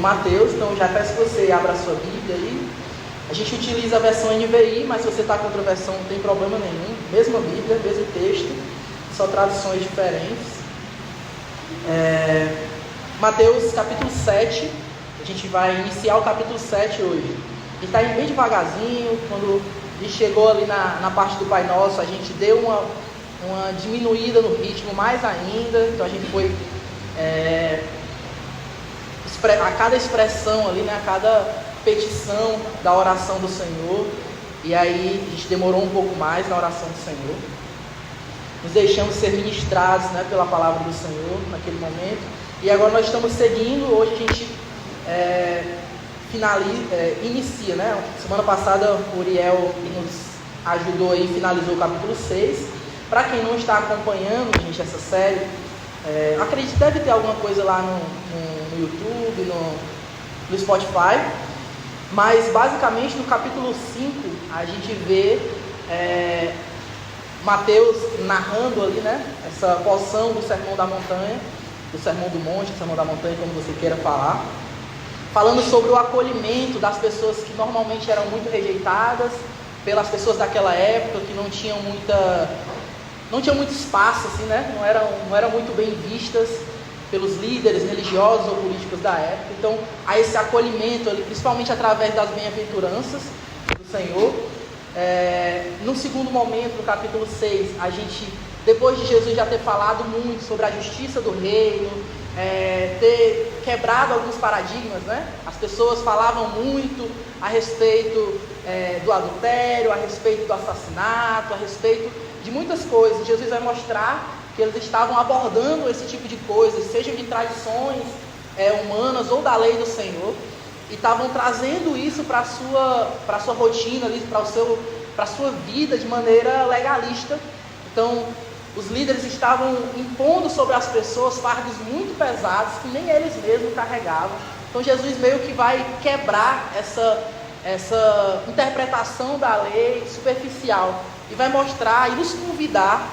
Mateus, então já peço que você abra a sua Bíblia aí. A gente utiliza a versão NVI, mas se você está com outra versão não tem problema nenhum. Mesma Bíblia, mesmo texto, só traduções diferentes. Mateus capítulo 7, a gente vai iniciar o capítulo 7 hoje. A gente está indo bem devagarzinho. Quando a gente chegou ali na parte do Pai Nosso, a gente deu uma diminuída no ritmo mais ainda. Então a gente foi a cada expressão ali, né, a cada petição da oração do Senhor. E aí a gente demorou um pouco mais na oração do Senhor. Nos deixamos ser ministrados, né, pela palavra do Senhor naquele momento. E agora nós estamos seguindo. Hoje a gente inicia, né? Semana passada o Uriel nos ajudou aí, finalizou o capítulo 6. Para quem não está acompanhando, gente, essa série, acredito que deve ter alguma coisa lá no YouTube, no Spotify. Mas basicamente no capítulo 5 a gente vê Mateus narrando ali, né, essa porção do Sermão da Montanha, do Sermão do Monte, do Sermão da Montanha, como você queira falar, falando sobre o acolhimento das pessoas que normalmente eram muito rejeitadas pelas pessoas daquela época, que não tinham muito espaço, assim, né? Não eram muito bem vistas pelos líderes religiosos ou políticos da época. Então, há esse acolhimento ali, principalmente através das bem-aventuranças do Senhor. No segundo momento, no capítulo 6, a gente, depois de Jesus já ter falado muito sobre a justiça do reino, ter quebrado alguns paradigmas, né? As pessoas falavam muito a respeito do adultério, a respeito do assassinato, a respeito de muitas coisas. Jesus vai mostrar que eles estavam abordando esse tipo de coisas, sejam de tradições humanas ou da lei do Senhor, e estavam trazendo isso para a sua rotina, para a sua vida de maneira legalista. Então, os líderes estavam impondo sobre as pessoas fardos muito pesados que nem eles mesmos carregavam. Então, Jesus meio que vai quebrar essa interpretação da lei superficial e vai mostrar e nos convidar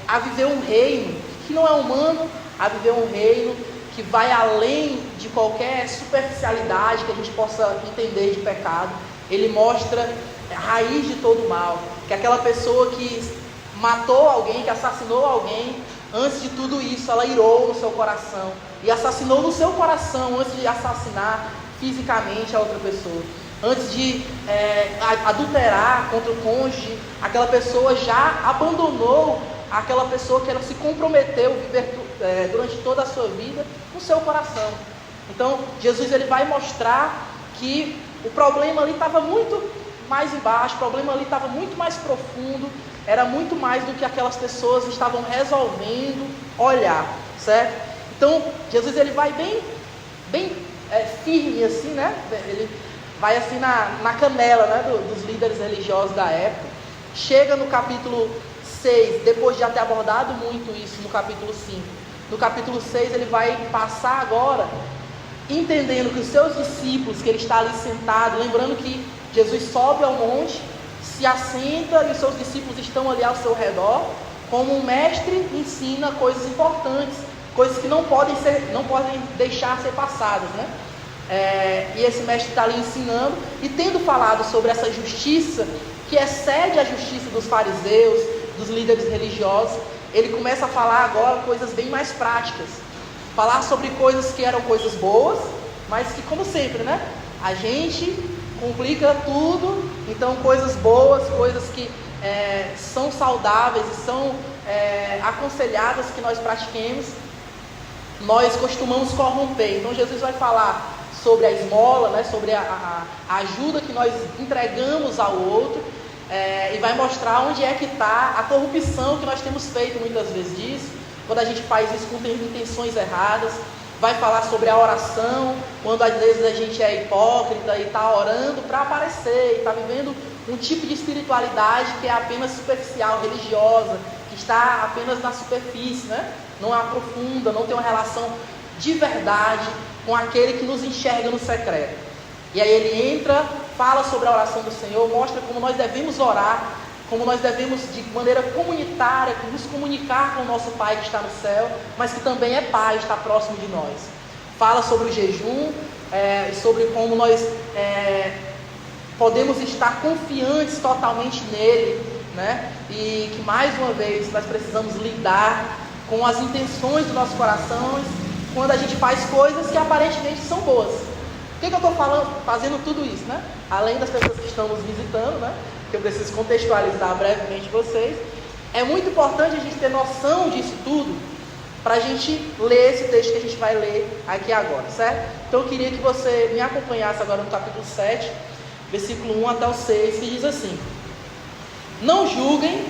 a viver um reino que não é humano, a viver um reino que vai além de qualquer superficialidade que a gente possa entender de pecado. Ele mostra a raiz de todo o mal, que aquela pessoa que matou alguém, que assassinou alguém, antes de tudo isso ela irou no seu coração e assassinou no seu coração antes de assassinar fisicamente a outra pessoa. Antes de adulterar contra o cônjuge, aquela pessoa já abandonou aquela pessoa que ela se comprometeu a viver durante toda a sua vida no seu coração. Então, Jesus ele vai mostrar que o problema ali estava muito mais embaixo, o problema ali estava muito mais profundo, era muito mais do que aquelas pessoas estavam resolvendo olhar, certo? Então, Jesus ele vai bem firme assim, né? Ele vai assim na canela, né, dos líderes religiosos da época. Chega no capítulo 6, depois de já ter abordado muito isso no capítulo 5. No capítulo 6 ele vai passar agora, entendendo que os seus discípulos, que ele está ali sentado, lembrando que Jesus sobe ao monte, se assenta e os seus discípulos estão ali ao seu redor, como um mestre ensina coisas importantes, coisas que não podem deixar ser passadas, né? E esse mestre está ali ensinando e tendo falado sobre essa justiça que excede a justiça dos fariseus, dos líderes religiosos, ele começa a falar agora coisas bem mais práticas, falar sobre coisas que eram coisas boas, mas que, como sempre, né, a gente complica tudo. Então coisas boas, coisas que são saudáveis e são aconselhadas que nós pratiquemos, nós costumamos corromper. Então Jesus vai falar sobre a esmola, né, sobre a ajuda que nós entregamos ao outro, e vai mostrar onde é que está a corrupção que nós temos feito muitas vezes disso, quando a gente faz isso com intenções erradas. Vai falar sobre a oração, quando às vezes a gente é hipócrita e está orando para aparecer, e está vivendo um tipo de espiritualidade que é apenas superficial, religiosa, que está apenas na superfície, né? Não aprofunda, não tem uma relação de verdade com aquele que nos enxerga no secreto. E aí ele entra, fala sobre a oração do Senhor, mostra como nós devemos orar, como nós devemos de maneira comunitária nos comunicar com o nosso Pai que está no céu, mas que também é Pai, está próximo de nós. fala sobre o jejum, sobre como nós podemos estar confiantes totalmente nele, né? E que mais uma vez nós precisamos lidar com as intenções do nosso coração quando a gente faz coisas que aparentemente são boas. Por que eu estou fazendo tudo isso, né? Além das pessoas que estão nos visitando, né? Que eu preciso contextualizar brevemente vocês. É muito importante a gente ter noção disso tudo para a gente ler esse texto que a gente vai ler aqui agora, certo? Então eu queria que você me acompanhasse agora no capítulo 7, versículo 1 até o 6, que diz assim: Não julguem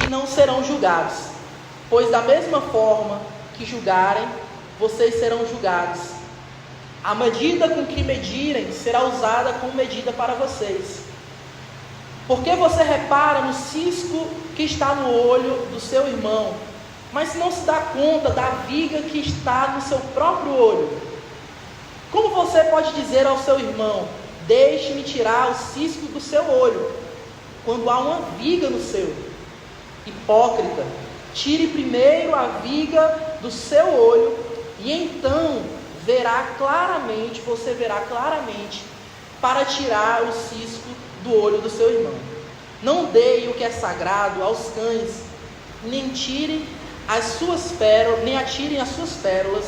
e não serão julgados, pois da mesma forma que julgarem, vocês serão julgados. A medida com que medirem será usada como medida para vocês. Porque você repara no cisco que está no olho do seu irmão, mas não se dá conta da viga que está no seu próprio olho? Como você pode dizer ao seu irmão: deixe-me tirar o cisco do seu olho, quando há uma viga no seu? Hipócrita, tire primeiro a viga do seu olho, e então você verá claramente para tirar o cisco do olho do seu irmão. Não deem o que é sagrado aos cães, nem atirem as suas pérolas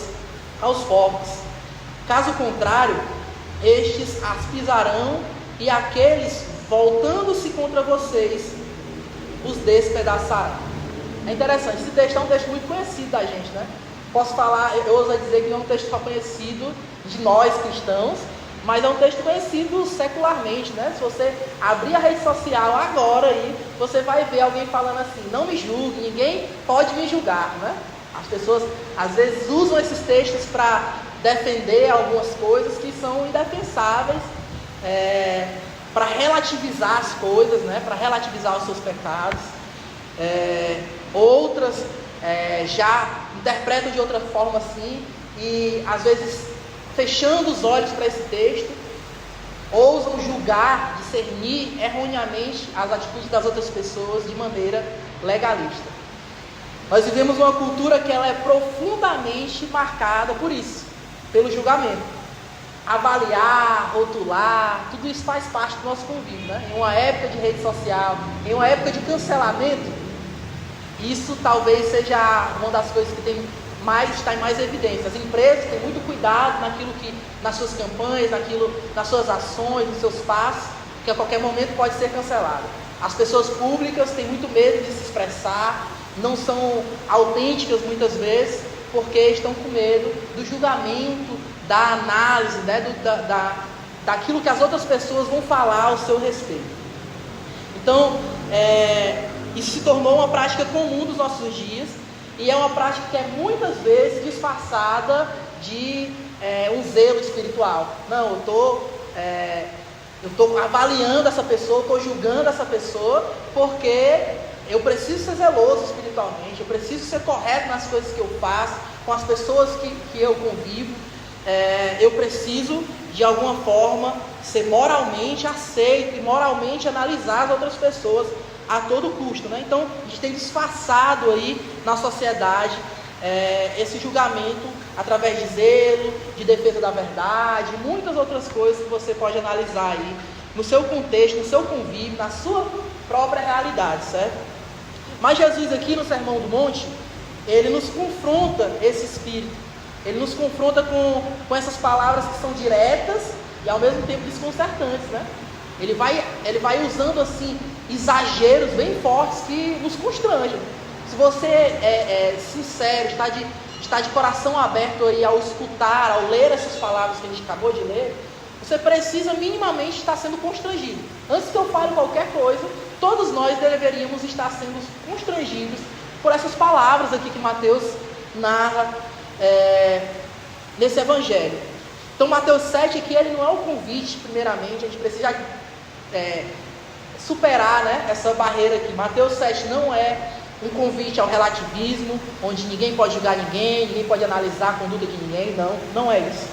aos porcos. Caso contrário, estes as pisarão, e aqueles, voltando-se contra vocês, os despedaçarão. É interessante, esse texto é um texto muito conhecido da gente, né? Posso falar, eu ouso dizer que não é um texto só conhecido de nós cristãos, mas é um texto conhecido secularmente, né? Se você abrir a rede social agora aí, você vai ver alguém falando assim: não me julgue, ninguém pode me julgar, né? As pessoas às vezes usam esses textos para defender algumas coisas que são indefensáveis, para relativizar as coisas, né? Para relativizar os seus pecados. Outras já interpretam de outra forma assim, e às vezes fechando os olhos para esse texto, ousam julgar, discernir erroneamente as atitudes das outras pessoas de maneira legalista. Nós vivemos uma cultura que ela é profundamente marcada por isso, pelo julgamento. Avaliar, rotular, tudo isso faz parte do nosso convívio, né? Em uma época de rede social, em uma época de cancelamento, isso talvez seja uma das coisas que está em mais evidência. As empresas têm muito cuidado nas suas campanhas, nas suas ações, nos seus passos, que a qualquer momento pode ser cancelado. As pessoas públicas têm muito medo de se expressar, não são autênticas muitas vezes, porque estão com medo do julgamento, da análise, né, daquilo que as outras pessoas vão falar ao seu respeito. Então, isso se tornou uma prática comum dos nossos dias, e é uma prática que é muitas vezes disfarçada de um zelo espiritual. Não, eu estou avaliando essa pessoa, estou julgando essa pessoa, porque eu preciso ser zeloso espiritualmente, eu preciso ser correto nas coisas que eu faço, com as pessoas que eu convivo. Eu preciso, de alguma forma, ser moralmente aceito e moralmente analisar as outras pessoas a todo custo, né? Então, a gente tem disfarçado aí na sociedade esse julgamento através de zelo, de defesa da verdade, muitas outras coisas que você pode analisar aí no seu contexto, no seu convívio, na sua própria realidade, certo? Mas Jesus aqui no Sermão do Monte, ele nos confronta esse espírito, ele nos confronta com essas palavras que são diretas e ao mesmo tempo desconcertantes, né? Ele vai usando assim exageros bem fortes que nos constrangem. Se você é sincero, está de coração aberto aí ao escutar, ao ler essas palavras que a gente acabou de ler, você precisa minimamente estar sendo constrangido. Antes que eu fale qualquer coisa, todos nós deveríamos estar sendo constrangidos por essas palavras aqui que Mateus narra nesse evangelho. Então Mateus 7 aqui, ele não é um convite, primeiramente, a gente precisa superar, né, essa barreira aqui. Mateus 7 não é um convite ao relativismo, onde ninguém pode julgar ninguém pode analisar a conduta de ninguém, não é isso.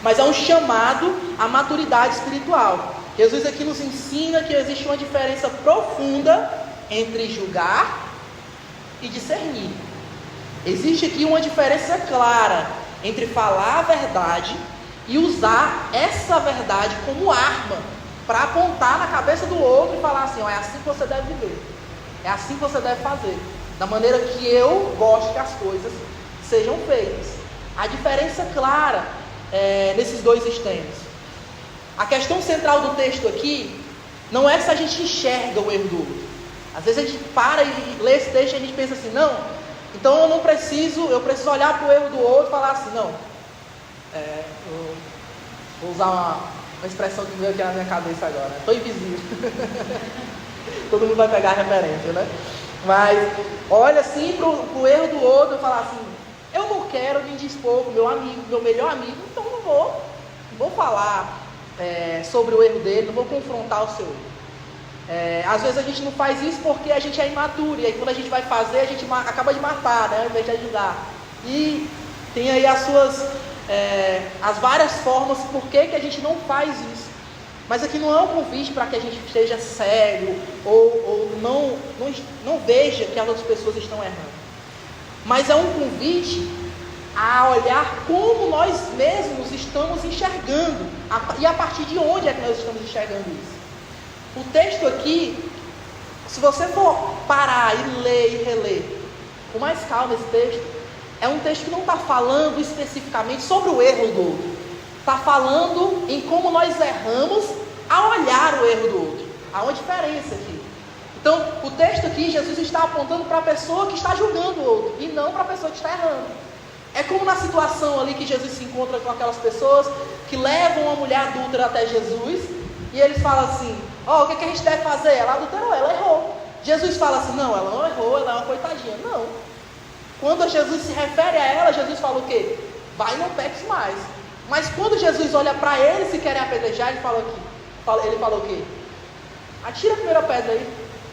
Mas é um chamado à maturidade espiritual. Jesus aqui nos ensina que existe uma diferença profunda entre julgar e discernir. Existe aqui uma diferença clara entre falar a verdade e usar essa verdade como arma para apontar na cabeça do outro e falar assim: ó, é assim que você deve viver, é assim que você deve fazer, da maneira que eu gosto que as coisas sejam feitas. A diferença clara nesses dois extremos. A questão central do texto aqui não é se a gente enxerga o erro do outro. Às vezes a gente para e lê esse texto e a gente pensa assim: não, então eu preciso olhar para o erro do outro e falar assim: não, eu vou usar uma expressão que veio aqui na minha cabeça agora, estou invisível. Todo mundo vai pegar a referência, né? Mas olha assim para o erro do outro e falar assim: eu não quero me indispor com meu amigo, meu melhor amigo, então não vou falar sobre o erro dele, não vou confrontar o seu erro. Às vezes a gente não faz isso porque a gente é imaturo, e aí quando a gente vai fazer, a gente acaba de matar, né, ao invés de ajudar. E tem aí as várias formas por que a gente não faz isso. Mas aqui não é um convite para que a gente esteja cego ou não veja que as outras pessoas estão errando. Mas é um convite a olhar como nós mesmos estamos enxergando e a partir de onde é que nós estamos enxergando isso. O texto aqui, se você for parar e ler e reler com mais calma esse texto, é um texto que não está falando especificamente sobre o erro do outro. Está falando em como nós erramos ao olhar o erro do outro. Há uma diferença aqui. Então, o texto aqui, Jesus está apontando para a pessoa que está julgando o outro e não para a pessoa que está errando. É como na situação ali que Jesus se encontra com aquelas pessoas que levam uma mulher adúltera até Jesus e eles falam assim: ó, o que a gente deve fazer? Ela adulterou, ela errou. Jesus fala assim: não, ela não errou, ela é uma coitadinha. Não. Quando Jesus se refere a ela, Jesus fala o quê? Vai e não peques mais. Mas quando Jesus olha para eles que querem apedrejar, ele fala o quê? Atira a primeira pedra aí.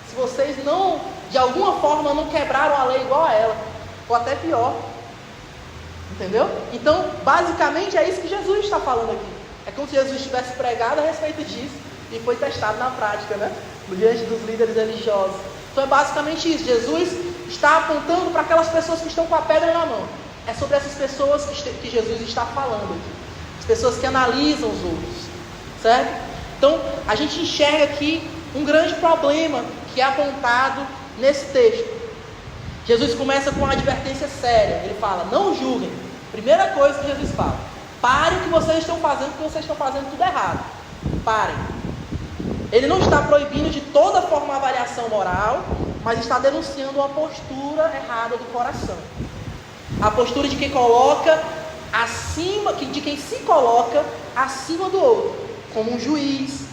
Se vocês não, de alguma forma, não quebraram a lei igual a ela, ou até pior. Entendeu? Então, basicamente é isso que Jesus está falando aqui. É como se Jesus tivesse pregado a respeito disso e foi testado na prática, né? Diante dos líderes religiosos. Então é basicamente isso. Jesus está apontando para aquelas pessoas que estão com a pedra na mão. É sobre essas pessoas que Jesus está falando aqui. As pessoas que analisam os outros. Certo? Então, a gente enxerga aqui um grande problema que é apontado nesse texto. Jesus começa com uma advertência séria. Ele fala: não julguem. Primeira coisa que Jesus fala: parem o que vocês estão fazendo, porque vocês estão fazendo tudo errado. Parem. Ele não está proibindo de toda forma a avaliação moral, mas está denunciando uma postura errada do coração. A postura de quem coloca acima, de quem se coloca acima do outro, como um juiz,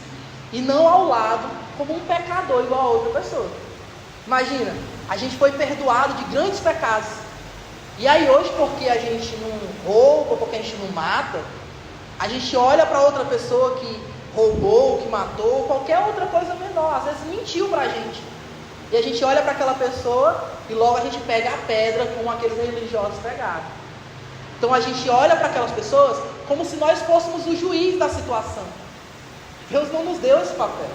e não ao lado como um pecador igual a outra pessoa. Imagina, a gente foi perdoado de grandes pecados, e aí hoje, porque a gente não rouba, porque a gente não mata, a gente olha para outra pessoa que roubou, que matou, qualquer outra coisa menor, às vezes mentiu para a gente, e a gente olha para aquela pessoa e logo a gente pega a pedra como aqueles religiosos pegaram. Então a gente olha para aquelas pessoas como se nós fôssemos o juiz da situação. Deus não nos deu esse papel.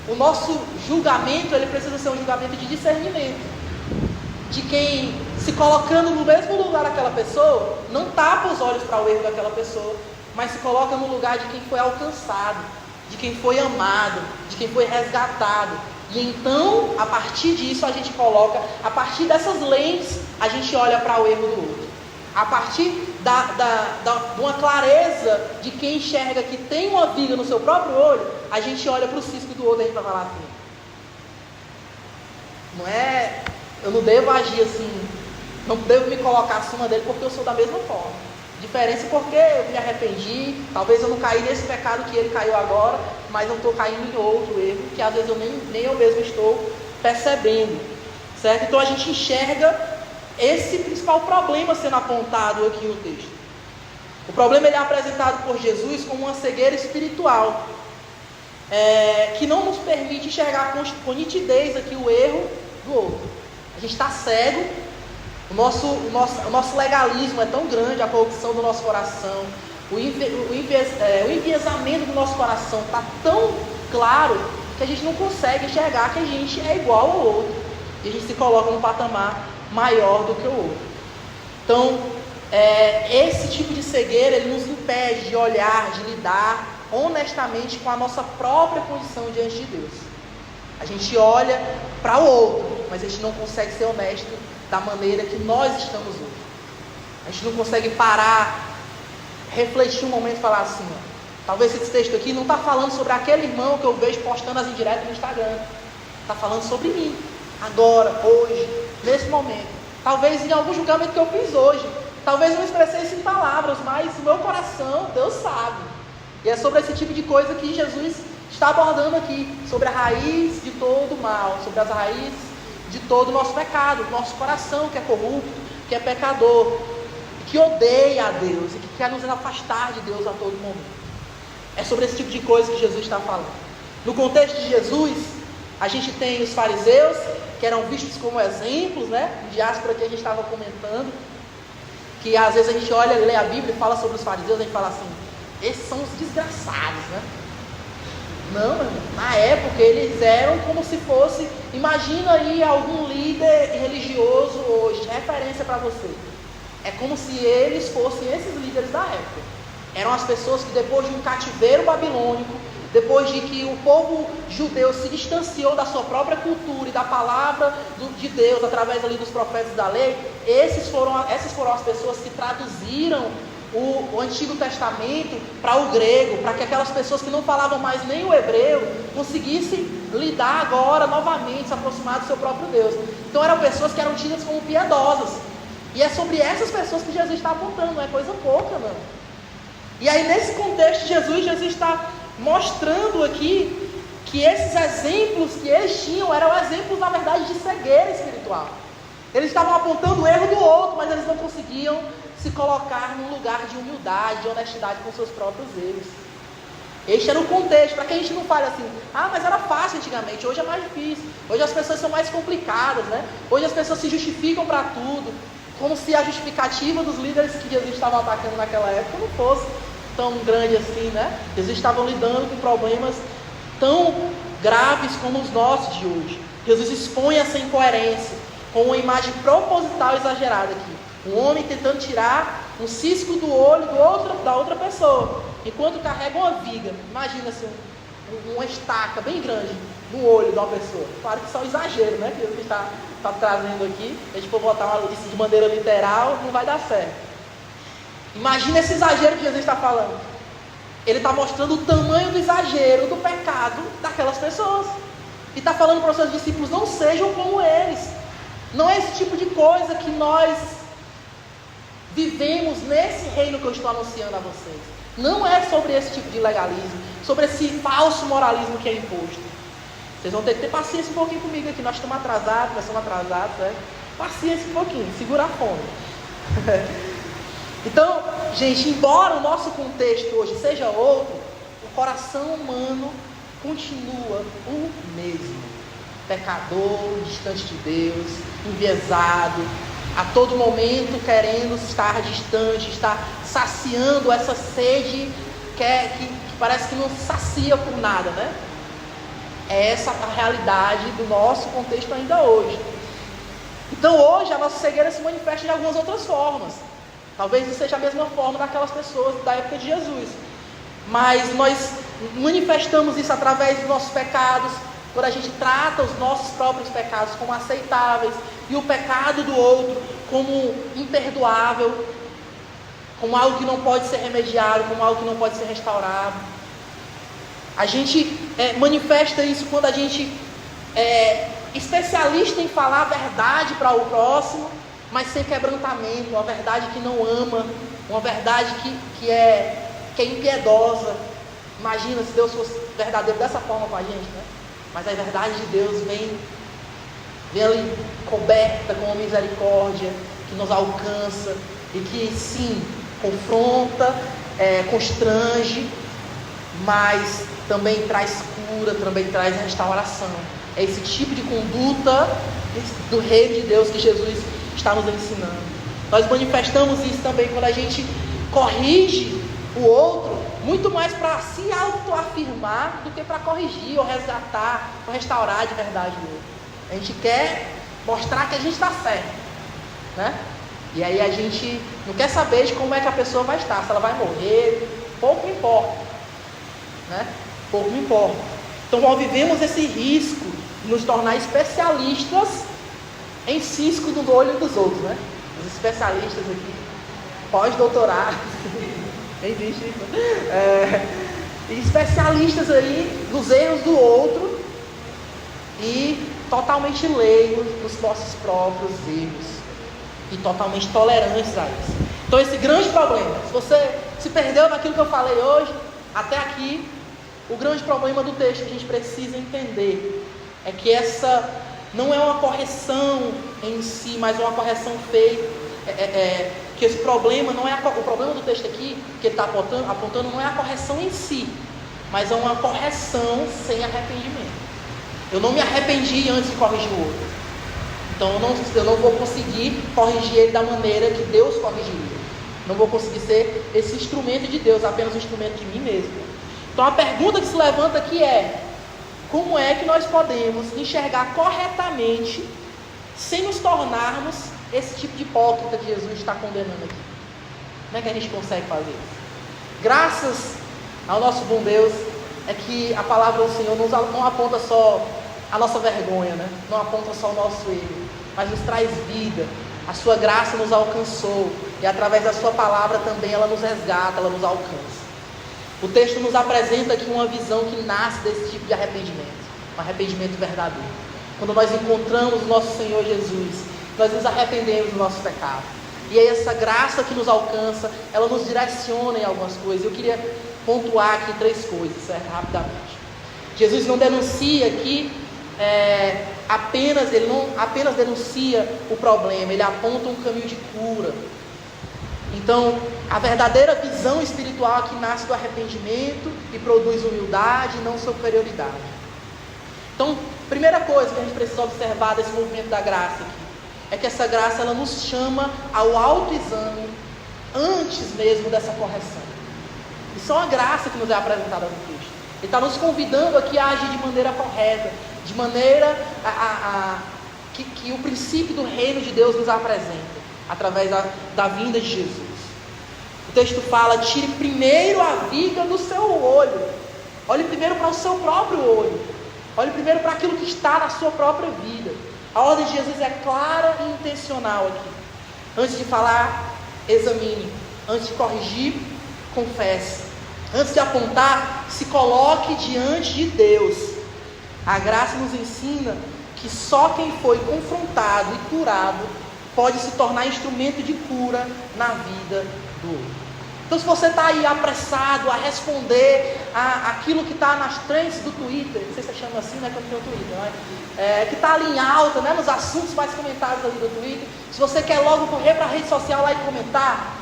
O nosso julgamento, ele precisa ser um julgamento de discernimento, de quem, se colocando no mesmo lugar daquela pessoa, não tapa os olhos para o erro daquela pessoa, mas se coloca no lugar de quem foi alcançado, de quem foi amado, de quem foi resgatado. E então, a partir disso, a gente coloca, a partir dessas lentes, a gente olha para o erro do outro. A partir de uma clareza de quem enxerga que tem uma viga no seu próprio olho, a gente olha para o cisco do outro e a gente vai falar assim: eu não devo agir assim, não devo me colocar acima dele porque eu sou da mesma forma. Diferença porque eu me arrependi, talvez eu não caí nesse pecado que ele caiu agora, mas não estou caindo em outro erro, que às vezes eu nem eu mesmo estou percebendo. Certo? Então a gente enxerga esse principal problema sendo apontado aqui no texto. O problema ele é apresentado por Jesus como uma cegueira espiritual, que não nos permite enxergar com nitidez aqui o erro do outro. A gente está cego, o nosso legalismo é tão grande, a corrupção do nosso coração, o enviesamento do nosso coração está tão claro que a gente não consegue enxergar que a gente é igual ao outro, e a gente se coloca num patamar maior do que o outro. Então, esse tipo de cegueira, ele nos impede de olhar, de lidar honestamente com a nossa própria condição diante de Deus. A gente olha para o outro, mas a gente não consegue ser honesto da maneira que nós estamos hoje. A gente não consegue parar, refletir um momento e falar assim, talvez esse texto aqui não está falando sobre aquele irmão que eu vejo postando as indiretas no Instagram. Está falando sobre mim, agora, hoje, nesse momento. Talvez em algum julgamento que eu fiz hoje. Talvez eu não expressei isso em palavras, mas o meu coração, Deus sabe. E é sobre esse tipo de coisa que Jesus está abordando aqui. Sobre a raiz de todo o mal, sobre as raízes de todo o nosso pecado. Nosso coração que é corrupto, que é pecador, que odeia a Deus e que quer nos afastar de Deus a todo momento. É sobre esse tipo de coisa que Jesus está falando. No contexto de Jesus, a gente tem os fariseus, que eram vistos como exemplos, né? Diáspora que a gente estava comentando, que às vezes a gente olha, lê a Bíblia e fala sobre os fariseus, a gente fala assim, esses são os desgraçados, né? Não, na época eles eram como se fosse, imagina aí algum líder religioso hoje, referência para você. É como se eles fossem esses líderes da época. Eram as pessoas que depois de um cativeiro babilônico, depois de que o povo judeu se distanciou da sua própria cultura e da palavra de Deus através ali dos profetas da lei, essas foram as pessoas que traduziram o Antigo Testamento para o grego, para que aquelas pessoas que não falavam mais nem o hebreu conseguissem lidar agora novamente, se aproximar do seu próprio Deus. Então eram pessoas que eram tidas como piedosas. E é sobre essas pessoas que Jesus está apontando, não é coisa pouca, não. E aí nesse contexto Jesus está mostrando aqui que esses exemplos que eles tinham eram exemplos, na verdade, de cegueira espiritual. Eles estavam apontando o erro do outro, mas eles não conseguiam se colocar num lugar de humildade, de honestidade com seus próprios erros. Este era o contexto, para que a gente não fale assim, mas era fácil antigamente, hoje é mais difícil, hoje as pessoas são mais complicadas, né? Hoje as pessoas se justificam para tudo, como se a justificativa dos líderes que Jesus estava atacando naquela época não fosse tão grande assim, né? Eles estavam lidando com problemas tão graves como os nossos de hoje. Jesus expõe essa incoerência com uma imagem proposital exagerada aqui. Um homem tentando tirar um cisco do olho da outra pessoa, enquanto carrega uma viga. Imagina assim, uma estaca bem grande no olho de uma pessoa. Claro que isso é um exagero, né? Que Jesus está trazendo aqui. Se a gente for botar isso de maneira literal, não vai dar certo. Imagina esse exagero que Jesus está falando. Ele está mostrando o tamanho do exagero, do pecado daquelas pessoas. E está falando para os seus discípulos, não sejam como eles. Não é esse tipo de coisa que nós vivemos nesse reino que eu estou anunciando a vocês. Não é sobre esse tipo de legalismo, sobre esse falso moralismo que é imposto. Vocês vão ter que ter paciência um pouquinho comigo aqui. Nós somos atrasados, né? Paciência um pouquinho, segura a fome. Então, gente, embora o nosso contexto hoje seja outro, o coração humano continua o mesmo. Pecador, distante de Deus, enviesado, a todo momento querendo estar distante, estar saciando essa sede que parece que não sacia por nada, né? É essa a realidade do nosso contexto ainda hoje. Então hoje a nossa cegueira se manifesta de algumas outras formas. Talvez não seja a mesma forma daquelas pessoas da época de Jesus. Mas nós manifestamos isso através dos nossos pecados, quando a gente trata os nossos próprios pecados como aceitáveis e o pecado do outro como imperdoável, como algo que não pode ser remediado, como algo que não pode ser restaurado. A gente manifesta isso quando a gente é especialista em falar a verdade para o próximo, mas sem quebrantamento, uma verdade que não ama, uma verdade que é impiedosa. Imagina se Deus fosse verdadeiro dessa forma com a gente, né? Mas a verdade de Deus vem ali coberta com uma misericórdia que nos alcança e que sim, confronta, constrange, mas também traz cura, também traz restauração. É esse tipo de conduta do reino de Deus que Jesus está nos ensinando. Nós manifestamos isso também quando a gente corrige o outro, muito mais para se autoafirmar do que para corrigir ou resgatar ou restaurar de verdade o outro. A gente quer mostrar que a gente está certo, né? E aí a gente não quer saber de como é que a pessoa vai estar, se ela vai morrer, pouco importa, né? Pouco importa. Então nós vivemos esse risco de nos tornar especialistas em cisco do olho dos outros, né? Os especialistas aqui, pós-doutorado, existe isso, especialistas aí nos erros do outro e totalmente leigos nos nossos próprios erros e totalmente tolerantes a isso. Então esse grande problema, se você se perdeu naquilo que eu falei hoje, até aqui, o grande problema do texto que a gente precisa entender é que essa não é uma correção em si, mas uma correção feita, que esse problema não é o problema do texto aqui, que ele está apontando não é a correção em si, mas é uma correção sem arrependimento. Eu não me arrependi antes de corrigir o outro, então eu não vou conseguir corrigir ele da maneira que Deus corrigiria. Não vou conseguir ser esse instrumento de Deus, apenas um instrumento de mim mesmo. Então a pergunta que se levanta aqui é: como é que nós podemos enxergar corretamente sem nos tornarmos esse tipo de hipócrita que Jesus está condenando aqui? Como é que a gente consegue fazer isso? Graças ao nosso bom Deus é que a palavra do Senhor não aponta só a nossa vergonha, né? Não aponta só o nosso erro, mas nos traz vida. A sua graça nos alcançou e através da sua palavra também ela nos resgata, ela nos alcança. O texto nos apresenta aqui uma visão que nasce desse tipo de arrependimento, um arrependimento verdadeiro. Quando nós encontramos o nosso Senhor Jesus, nós nos arrependemos do nosso pecado. E aí essa graça que nos alcança, ela nos direciona em algumas coisas. Eu queria pontuar aqui 3 coisas, certo? Rapidamente. Jesus não denuncia aqui ele não apenas denuncia o problema, ele aponta um caminho de cura. Então, a verdadeira visão espiritual que nasce do arrependimento e produz humildade e não superioridade. Então, primeira coisa que a gente precisa observar desse movimento da graça aqui, é que essa graça ela nos chama ao autoexame antes mesmo dessa correção. Isso é uma graça que nos é apresentada no texto. Ele está nos convidando aqui a agir de maneira correta, de maneira que o princípio do reino de Deus nos apresenta, através da vinda de Jesus. O texto fala: tire primeiro a viga do seu olho. Olhe primeiro para o seu próprio olho. Olhe primeiro para aquilo que está na sua própria vida. A ordem de Jesus é clara e intencional aqui. Antes de falar, examine. Antes de corrigir, confesse. Antes de apontar, se coloque diante de Deus. A graça nos ensina que só quem foi confrontado e curado pode se tornar instrumento de cura na vida do outro. Então, se você está aí apressado a responder aquilo que está nas trends do Twitter, não sei se você chama assim, né, que eu não tenho Twitter, que está ali em alta, né, nos assuntos mais comentados ali do Twitter, se você quer logo correr para a rede social lá e comentar,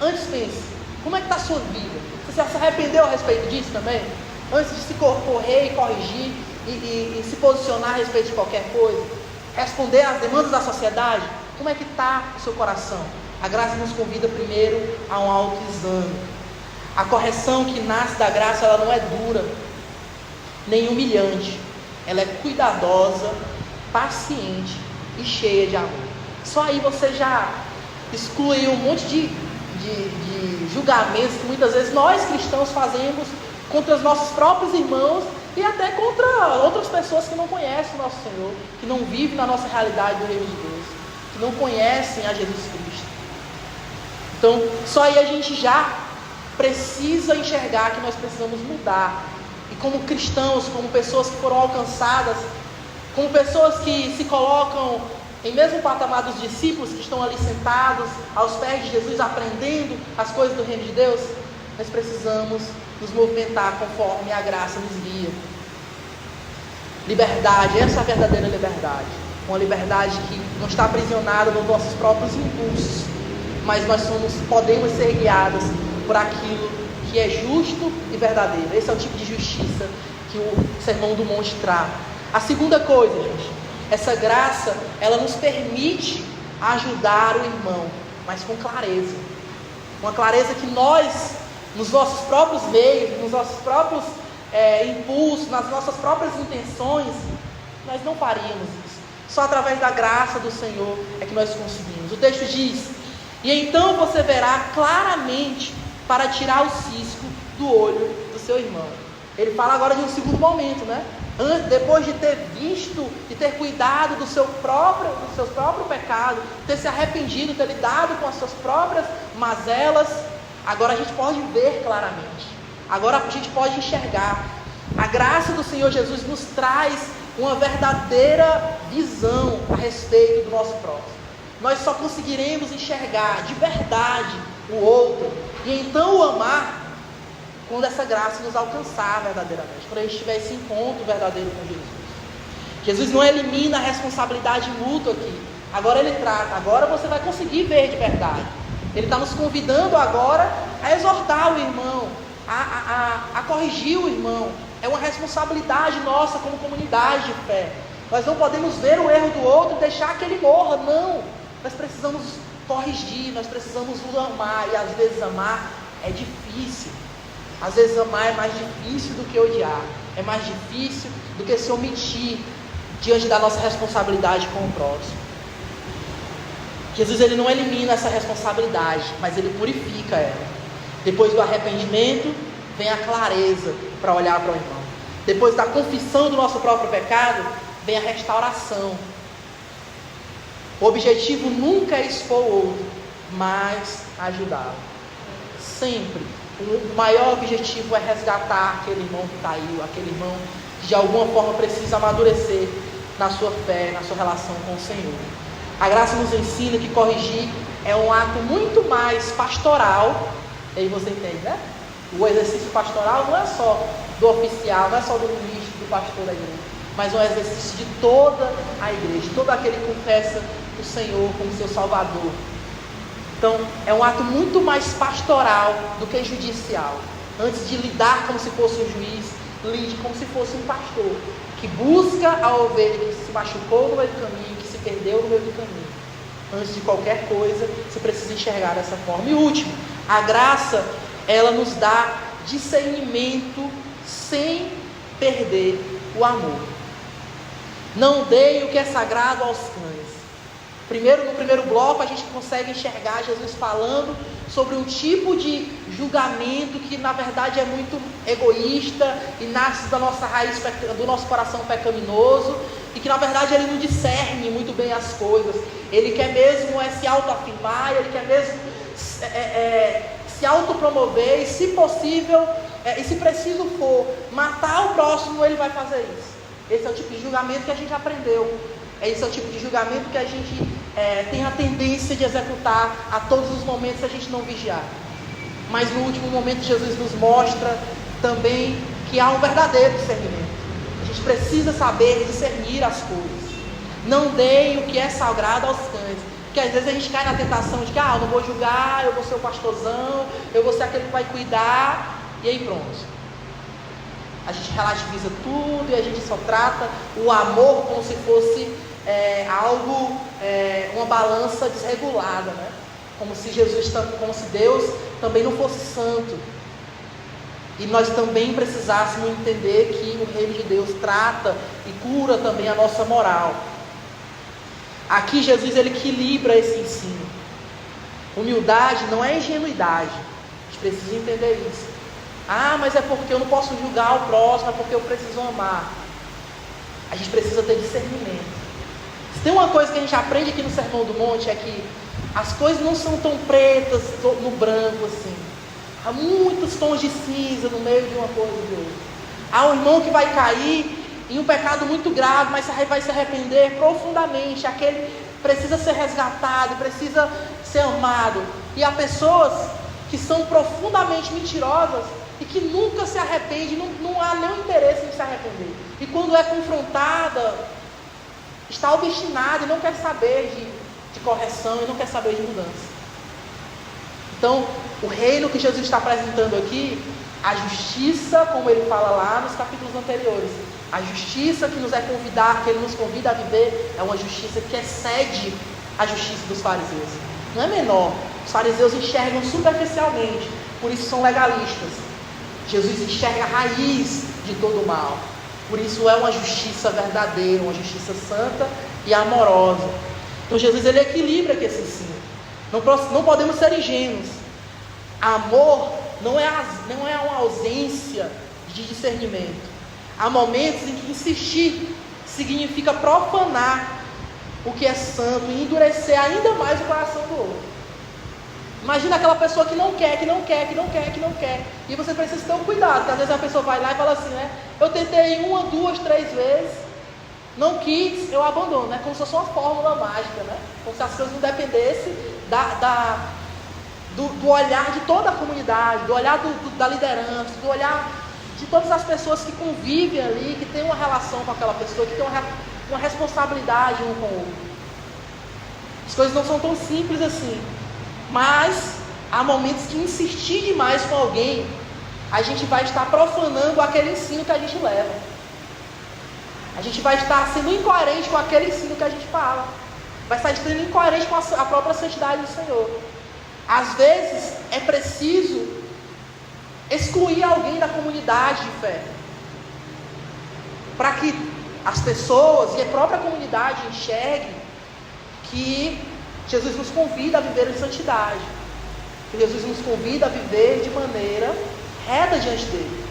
antes pense, como é que está a sua vida? Você já se arrependeu a respeito disso também? Antes de se correr e corrigir e se posicionar a respeito de qualquer coisa, responder às demandas da sociedade, como é que está o seu coração? A graça nos convida primeiro a um autoexame. A correção que nasce da graça, ela não é dura, nem humilhante. Ela é cuidadosa, paciente e cheia de amor. Só aí você já exclui um monte de julgamentos que muitas vezes nós cristãos fazemos contra os nossos próprios irmãos e até contra outras pessoas que não conhecem o nosso Senhor, que não vivem na nossa realidade do reino de Deus, que não conhecem a Jesus Cristo. Então, só aí a gente já precisa enxergar que nós precisamos mudar. E como cristãos, como pessoas que foram alcançadas, como pessoas que se colocam em mesmo patamar dos discípulos que estão ali sentados aos pés de Jesus, aprendendo as coisas do reino de Deus, nós precisamos nos movimentar conforme a graça nos guia. Liberdade, essa é a verdadeira liberdade. Uma liberdade que não está aprisionada nos nossos próprios impulsos, mas nós podemos ser guiados por aquilo que é justo e verdadeiro. Esse é o tipo de justiça que o Sermão do Monte traz. A segunda coisa, gente, essa graça, ela nos permite ajudar o irmão, mas com clareza. Uma clareza que nós, nos nossos próprios meios, nos nossos próprios impulsos, nas nossas próprias intenções, nós não faríamos isso. Só através da graça do Senhor é que nós conseguimos. O texto diz: e então você verá claramente para tirar o cisco do olho do seu irmão. Ele fala agora de um segundo momento, né? Depois de ter visto, de ter cuidado do seu próprio pecado, ter se arrependido, ter lidado com as suas próprias mazelas, agora a gente pode ver claramente. Agora a gente pode enxergar. A graça do Senhor Jesus nos traz uma verdadeira visão a respeito do nosso próximo. Nós só conseguiremos enxergar de verdade o outro e então o amar quando essa graça nos alcançar verdadeiramente, quando a gente tiver esse encontro verdadeiro com Jesus. Jesus não elimina a responsabilidade mútua aqui. Agora ele trata, agora você vai conseguir ver de verdade. Ele está nos convidando agora a exortar o irmão, a corrigir o irmão. É uma responsabilidade nossa como comunidade de fé. Nós não podemos ver o erro do outro e deixar que ele morra, não. Nós precisamos corrigir, nós precisamos nos amar, e às vezes amar é difícil. Às vezes amar é mais difícil do que odiar, é mais difícil do que se omitir diante da nossa responsabilidade com o próximo. Jesus ele não elimina essa responsabilidade, mas ele purifica ela. Depois do arrependimento vem a clareza para olhar para o irmão. Depois da confissão do nosso próprio pecado vem a restauração. O objetivo nunca é expor o outro, mas ajudá-lo. Sempre. O maior objetivo é resgatar aquele irmão que caiu, aquele irmão que de alguma forma precisa amadurecer na sua fé, na sua relação com o Senhor. A graça nos ensina que corrigir é um ato muito mais pastoral. E aí você entende, né? O exercício pastoral não é só do oficial, não é só do ministro, do pastor da igreja, mas é um exercício de toda a igreja, de todo aquele que confessa o Senhor como seu Salvador. Então, é um ato muito mais pastoral do que judicial. Antes de lidar como se fosse um juiz, lide como se fosse um pastor, que busca a ovelha que se machucou no meio do caminho, que se perdeu no meio do caminho. Antes de qualquer coisa, você precisa enxergar dessa forma. E último, a graça, ela nos dá discernimento sem perder o amor. Não deem o que é sagrado aos cães. No primeiro bloco a gente consegue enxergar Jesus falando sobre um tipo de julgamento que na verdade é muito egoísta e nasce da nossa raiz, do nosso coração pecaminoso, e que na verdade ele não discerne muito bem as coisas. Ele quer mesmo se autoafirmar, ele quer mesmo se autopromover, e se possível, e se preciso for, matar o próximo, ele vai fazer isso. Esse é o tipo de julgamento que a gente aprendeu. Esse é o tipo de julgamento que a gente tem a tendência de executar a todos os momentos se a gente não vigiar. Mas no último momento Jesus nos mostra também que há um verdadeiro discernimento. A gente precisa saber discernir as coisas. Não deem o que é sagrado aos cães. Porque às vezes a gente cai na tentação de que eu não vou julgar, eu vou ser o pastorzão, eu vou ser aquele que vai cuidar, e aí pronto. A gente relativiza tudo e a gente só trata o amor como se fosse uma balança desregulada, né? Como se Deus também não fosse santo. E nós também precisássemos entender que o reino de Deus trata e cura também a nossa moral. Aqui Jesus ele equilibra esse ensino. Humildade não é ingenuidade. A gente precisa entender isso. Mas é porque eu não posso julgar o próximo, é porque eu preciso amar. A gente precisa ter discernimento. Se tem uma coisa que a gente aprende aqui no Sermão do Monte, é que as coisas não são tão pretas no branco assim. Há muitos tons de cinza no meio de uma coisa e de outra. Há um irmão que vai cair em um pecado muito grave, mas vai se arrepender profundamente. Aquele precisa ser resgatado, precisa ser amado. E há pessoas que são profundamente mentirosas e que nunca se arrependem, não há nenhum interesse em se arrepender. E quando é confrontada, está obstinada e não quer saber de correção e não quer saber de mudança. Então, o reino que Jesus está apresentando aqui, a justiça, como ele fala lá nos capítulos anteriores, a justiça que ele nos convida a viver, é uma justiça que excede a justiça dos fariseus. Não é menor. Os fariseus enxergam superficialmente, por isso são legalistas. Jesus enxerga a raiz de todo o mal. Por isso é uma justiça verdadeira, uma justiça santa e amorosa. Então Jesus ele equilibra aqui esse ensino. Não podemos ser ingênuos. Amor não é uma ausência de discernimento. Há momentos em que insistir significa profanar o que é santo e endurecer ainda mais o coração do outro. Imagina aquela pessoa que não quer. E você precisa ter um cuidado, porque às vezes a pessoa vai lá e fala assim, né? Eu tentei 1, 2, 3 vezes, não quis, eu abandono, né? Como se fosse uma fórmula mágica, né? Como se as coisas não dependessem do olhar de toda a comunidade, do olhar da liderança, do olhar de todas as pessoas que convivem ali, que tem uma relação com aquela pessoa, que tem uma responsabilidade um com o outro. As coisas não são tão simples assim. Mas há momentos que insistir demais com alguém, a gente vai estar profanando aquele ensino que a gente leva. A gente vai estar sendo incoerente com aquele ensino que a gente fala. Vai estar sendo incoerente com a própria santidade do Senhor. Às vezes é preciso excluir alguém da comunidade de fé, para que as pessoas e a própria comunidade enxerguem que Jesus nos convida a viver em santidade, que Jesus nos convida a viver de maneira reta diante dele.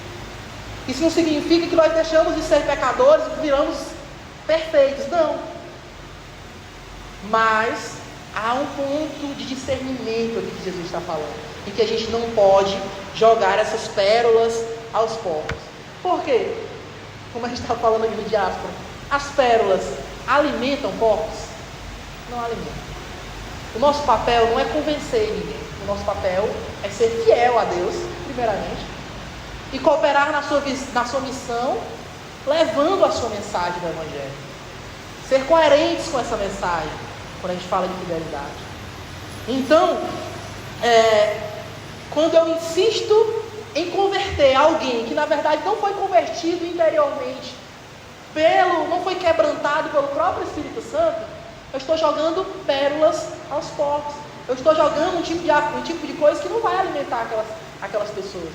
Isso não significa que nós deixamos de ser pecadores e viramos perfeitos, não. Mas há um ponto de discernimento aqui que Jesus está falando, em que a gente não pode jogar essas pérolas aos porcos. Por quê? Como a gente está falando aqui no diáspora, as pérolas alimentam porcos? Não alimentam. O nosso papel não é convencer ninguém. O nosso papel é ser fiel a Deus, primeiramente, e cooperar na sua missão, levando a sua mensagem do Evangelho. Ser coerentes com essa mensagem, quando a gente fala de fidelidade. Então, quando eu insisto em converter alguém que na verdade não foi convertido interiormente, não foi quebrantado pelo próprio Espírito Santo, eu estou jogando pérolas aos porcos. Eu estou jogando um tipo de coisa que não vai alimentar aquelas pessoas.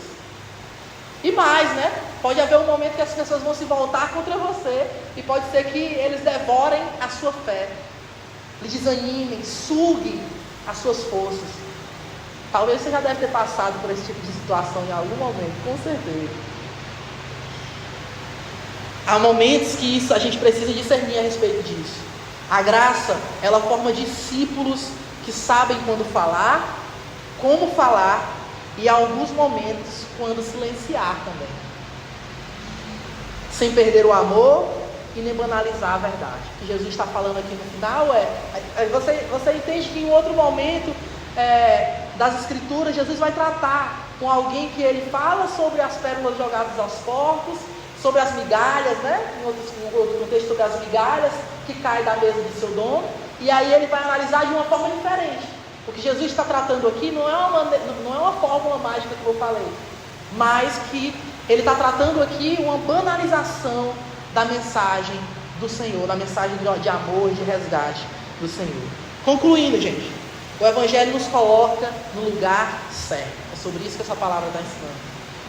E mais, né? Pode haver um momento que as pessoas vão se voltar contra você, e pode ser que eles devorem a sua fé, lhe desanimem, suguem as suas forças. Talvez você já deve ter passado por esse tipo de situação em algum momento, com certeza. Há momentos que a gente precisa discernir a respeito disso. A graça, ela forma discípulos que sabem quando falar, como falar, e em alguns momentos quando silenciar também, sem perder o amor e nem banalizar a verdade. O que Jesus está falando aqui no final você entende que em outro momento das Escrituras, Jesus vai tratar com alguém que ele fala sobre as pérolas jogadas aos porcos, sobre as migalhas, né? Em outro contexto, sobre as migalhas que caem da mesa do seu dono, e aí ele vai analisar de uma forma diferente. O que Jesus está tratando aqui não é uma fórmula mágica que eu falei, mas que ele está tratando aqui uma banalização da mensagem do Senhor, da mensagem de amor e de resgate do Senhor. Concluindo, gente, o Evangelho nos coloca no lugar certo. É sobre isso que essa palavra está ensinando,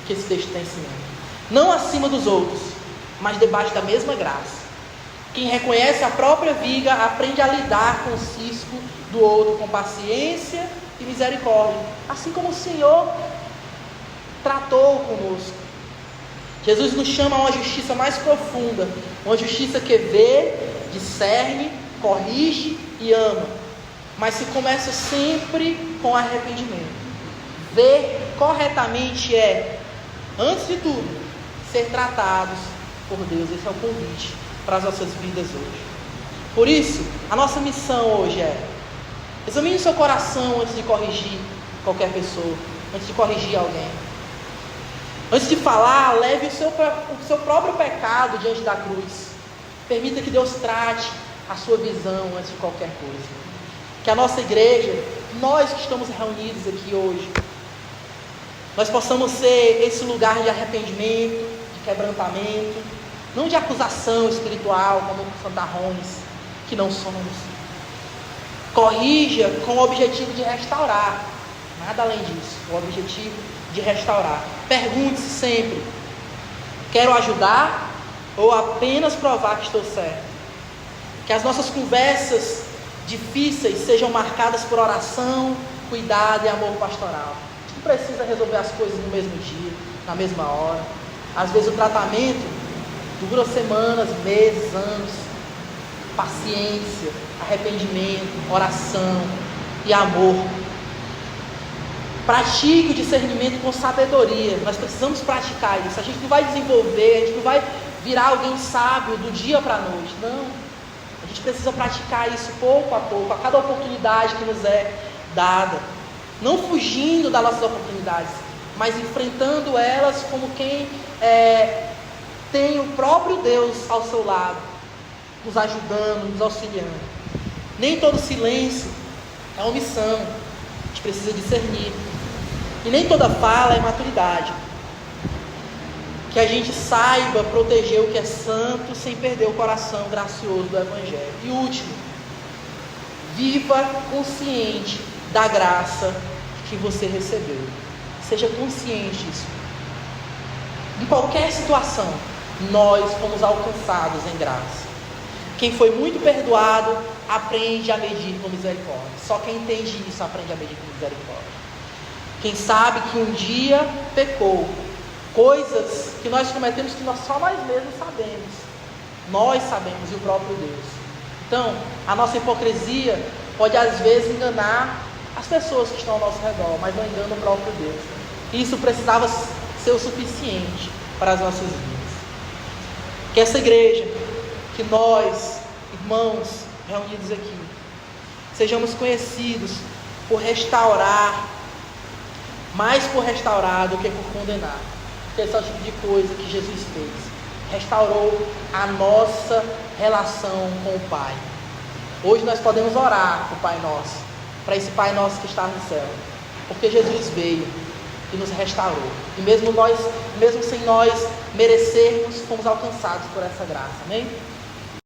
que esse texto está ensinando. Não acima dos outros, mas debaixo da mesma graça. Quem reconhece a própria viga aprende a lidar com o cisco do outro com paciência e misericórdia, assim como o Senhor tratou conosco. Jesus nos chama a uma justiça mais profunda, uma justiça que vê, discerne, corrige e ama, mas se começa sempre com arrependimento. Ver corretamente antes de tudo, ser tratados por Deus. Esse é o convite para as nossas vidas hoje. Por isso, a nossa missão hoje examine o seu coração antes de corrigir qualquer pessoa, antes de corrigir alguém. Antes de falar, leve o seu próprio pecado diante da cruz. Permita que Deus trate a sua visão antes de qualquer coisa. Que a nossa igreja, nós que estamos reunidos aqui hoje, nós possamos ser esse lugar de arrependimento, de quebrantamento, não de acusação espiritual, como fantarrões que não somos. Corrija com o objetivo de restaurar, nada além disso, o objetivo de restaurar. Pergunte-se sempre: quero ajudar ou apenas provar que estou certo? Que as nossas conversas difíceis sejam marcadas por oração, cuidado e amor pastoral. A gente não precisa resolver as coisas no mesmo dia, na mesma hora. Às vezes o tratamento dura semanas, meses, anos. Paciência, arrependimento, oração e amor. Pratique o discernimento com sabedoria. Nós precisamos praticar isso. A gente não vai desenvolver, a gente não vai virar alguém sábio do dia para a noite. Não. A gente precisa praticar isso pouco a pouco, a cada oportunidade que nos é dada. Não fugindo das nossas oportunidades, mas enfrentando elas como quem tem o próprio Deus ao seu lado, nos ajudando, nos auxiliando. Nem todo silêncio é omissão. A gente precisa discernir. E nem toda fala é maturidade. Que a gente saiba proteger o que é santo sem perder o coração gracioso do Evangelho. E último, viva consciente da graça que você recebeu. Seja consciente disso. Em qualquer situação, nós fomos alcançados em graça. Quem foi muito perdoado, aprende a medir com misericórdia. Só quem entende isso aprende a medir com misericórdia. Quem sabe que um dia pecou, coisas que nós cometemos que só nós mesmos sabemos. Nós sabemos e o próprio Deus. Então, a nossa hipocrisia pode às vezes enganar as pessoas que estão ao nosso redor, mas não engana o próprio Deus. Isso precisava ser o suficiente para as nossas vidas. Que essa igreja, que nós, irmãos reunidos aqui, sejamos conhecidos por restaurar, mais por restaurar do que por condenar. Porque esse é o tipo de coisa que Jesus fez. Restaurou a nossa relação com o Pai. Hoje nós podemos orar para o Pai Nosso, para esse Pai Nosso que está no céu, porque Jesus veio e nos restaurou. E mesmo sem nós merecermos, fomos alcançados por essa graça. Amém?